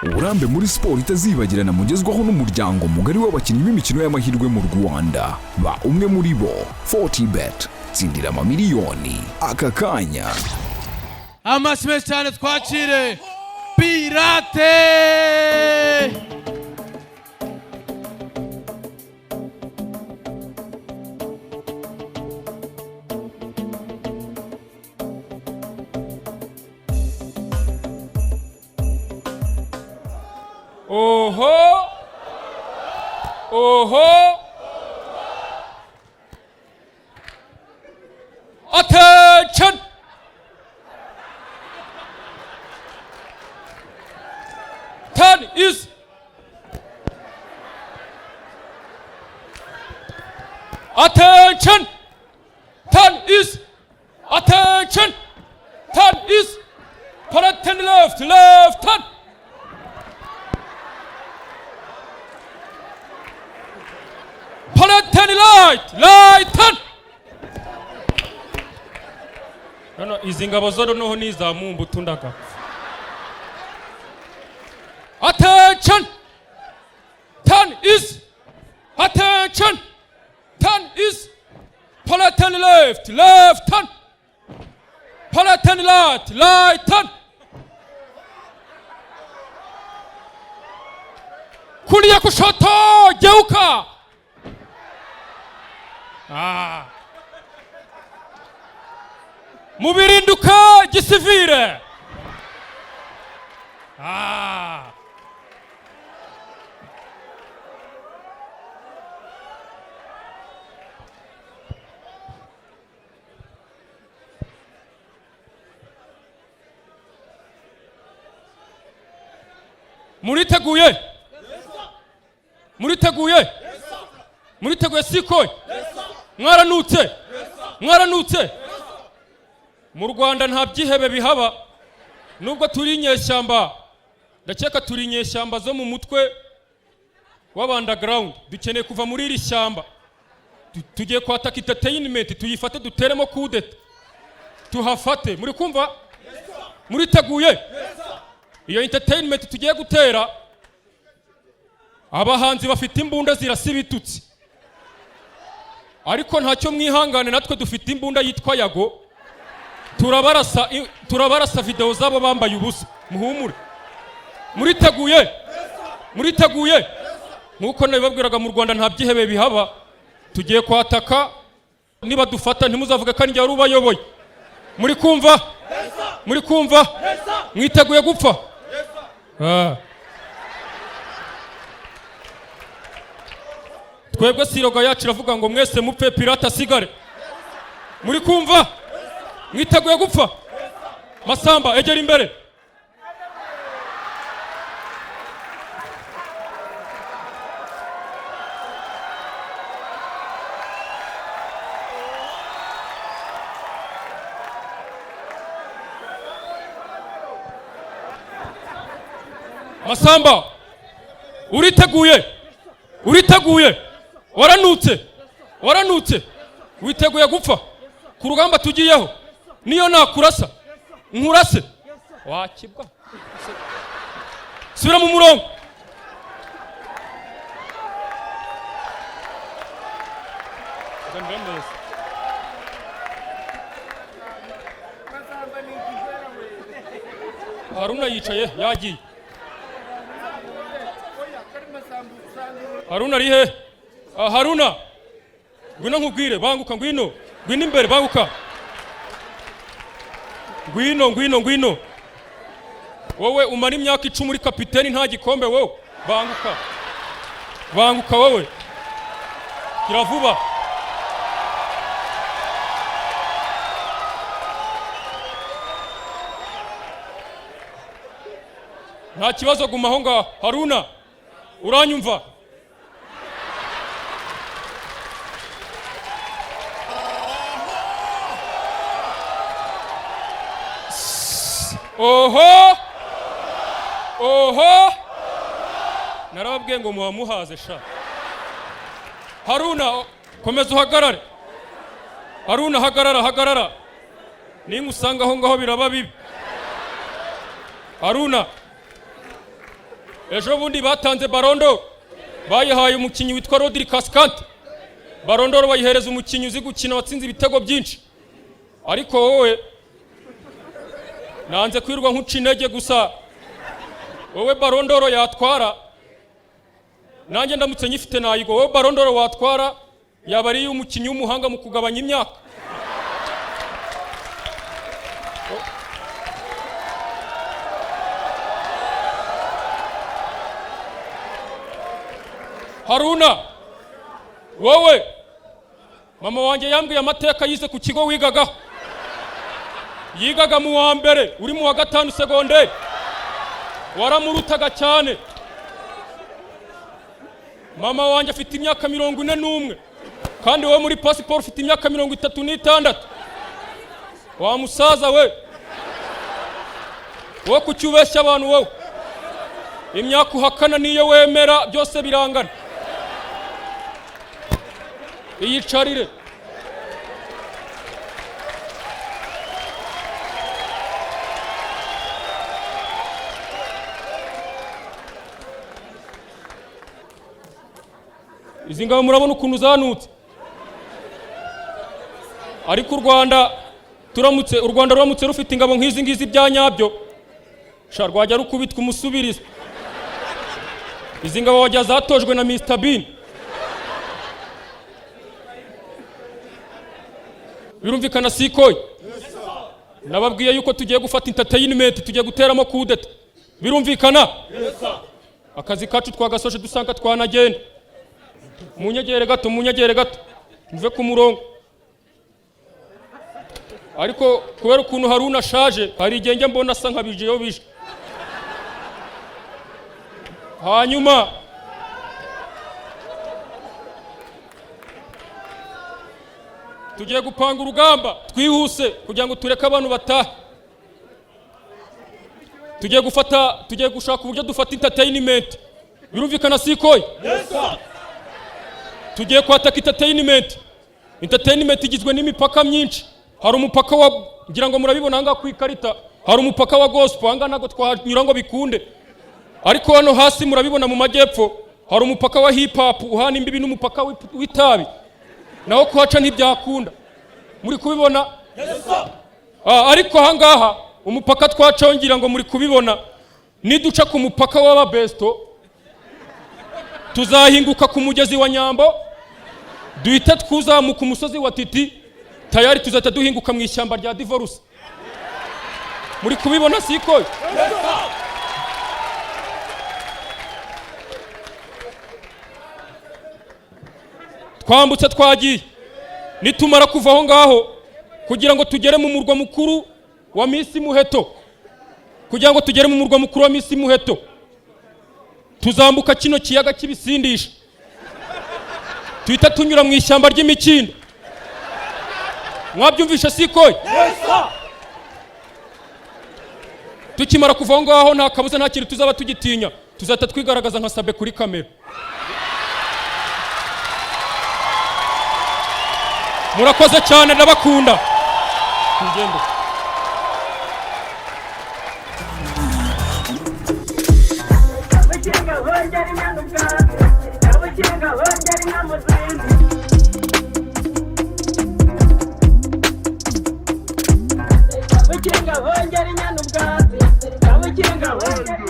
Uburambe muri siporo itazibagirana mugezwaho n'umuryango mugari w'abakinnyi b'imikino y'amahirwe mu Rwanda. Ba umwe muri bo 40bet tsindira amamiliyoni aka kanya. Amasime cyane twakire Pirate. Oho! Oho! Attention! Turn is attention! Turn is attention! Turn is turn left, left turn. Light turn. No, izi ngabo zo noneho nizamumbu tundaka. Attention. Turn is attention. Turn is turn left, left turn. Turn light, light turn. Kulia kushoto, geuka. Mubirinduka gisivire. Muriteguye? Muriteguye? Muriteguye siko? Mwaranutse? Mwaranutse? Mu Rwanda nta byihebe bihaba. Nubwo turi inyeshyamba, ndakeka turi inyeshyamba zo mu mutwe w'abandground. Dukeneye kuva muri iri shyamba. Tugiye kwataka entertainment, tuyifate duteremo kudeta. Tuhafate. Muri kumva? Muriteguye? Iyo entertainment tugiye gutera, abahanzi bafite imbunda zirasibitutse. Ariko ntacyo mwihangane, natwe dufite imbunda yitwa Yago. Turabarasa video zabo bambaye ubusa. Muhumure. Muriteguye? Muriteguye? Nkuko nabibabwiraga mu Rwanda nta byihebe bihaba. Tugiye kwataka, niba dufata ntimuzavuga ko njye ubayoboye. Muri kumva? Muri kumva? Mwiteguye gupfa? Twebwe siroga yacu iravuga ngo mwese mupfe Pirate asigare. Muri kumva? Mwiteguye gupfa? Masamba egera imbere. Masamba uriteguye? Uriteguye? Waranutse? Waranutse? Witeguye gupfa? Ku rugamba tugiyeho niyo nakurasa nkurase wakibwa. Subira mu murongo. Haruna yicaye yagiye. Haruna ari he? Haruna ngwino nkubwire, banguka ngwino. Ngwino imbere banguka. Ngwino. Wowe umara imyaka 10 uri kapiteni nta gikombe wowe. Banguka. Banguka wowe. Kiravuba. Nta kibazo gumaho nga Haruna. Uranyumva? Oho! oho narababwiye ngo muhamuhaze sha. Haruna komeza uhagarare. Haruna hagarara ninga usanga aho ngaho biraba bibi. Haruna ejo bundi batanze barondo bayihaye umukinyi witwa Rodri Cascante. Barondoro bayihereza umukinyi uzi gukina watsinze ibitego byinshi, ariko wowe nanze kwirwa nkuca intege gusa. Wowe barondoro yatwara nanjye ndamutse nyifite nayigo. Wowe barondoro watwara yaba ari umukinyi w'umuhanga mu kugabanya imyaka. Haruna wowe mama wanjye yambwiye amateka yize ku kigo wigagaho. Yigaga mu wa mbere uri mu wa gatanu secondaire, waramurutaga cyane. Mama wanjye afite imyaka 41 kandi wowe muri passport ufite imyaka 36. Wa musaza we wowe kucyubeshya abantu wowe, imyaka uhakana niyo wemera byose birangana. Iyicarire. Izi ngabo murabona ukuntu zanutse, ariko u Rwanda ruramutse rufite ingabo nk'izi ngizi bya nyabyo sha rwajya rukubitwa umusubirizo. Izi ngabo wajya zatojwe na Mr Bean. Birumvikana sikoye. Nababwiye yuko tugiye gufata entertainment, tugiye guteramo kudeta. Birumvikana? Akazi kacu twagasoje dusanga twanagenda. Munyegere gato mve ku murongo. Ariko kubera ukuntu Haruna ashaje hari igenge mbona asa nkabijeyo bije. Hanyuma tugiye gupanga urugamba twihuse kugira ngo tureke abantu batahe. Tugiye gushaka uburyo dufata entertainment. Birumvikana sikoye? Yes sir. Tugiye kwataka entertainment. Entertainment igizwe n'imipaka myinshi. Hari umupaka wa ngira ngo murabibona hanga ku ikarita. Hari umupaka wa gospel hanga nago twanyura ngo bikunde. Ariko hano hasi murabibona mu majyepfo hari umupaka wa hip hop uhana imbibi n'umupaka w'itabi. Naho kuhaca ntibyakunda. Muri kubibona? Yes sir. Ariko hangaha umupaka twacongera ngo muri kubibona niduca ku mupaka w'ababesto tuzahinguka ku mugezi wa Nyambo duhita tkuzamuka umusozi wa Titi tayari tuzata duhinguka mu ishyamba rya Divorce. Muri kubibona siko? Yes sir. Twambutse twagiye nitumara kuva aho ngaho kugira ngo tugere mu murwa mukuru wa Miss Muheto. Tuzambuka kino kiyaga kibisindisha. Tuhita tunyura mu ishyamba ry'imikindo. Mwabyumvisha siko? Yes sir. Tukimara kuva aho ngaho nta kabuza nta kintu tuzaba tugitinya. Tuzata twigaragaza nka Sabe kuri kamera. Murakoze cyane ndabakunda. Tugende. Kabukinga hongera inyana ubwatsi, kabukinga hongera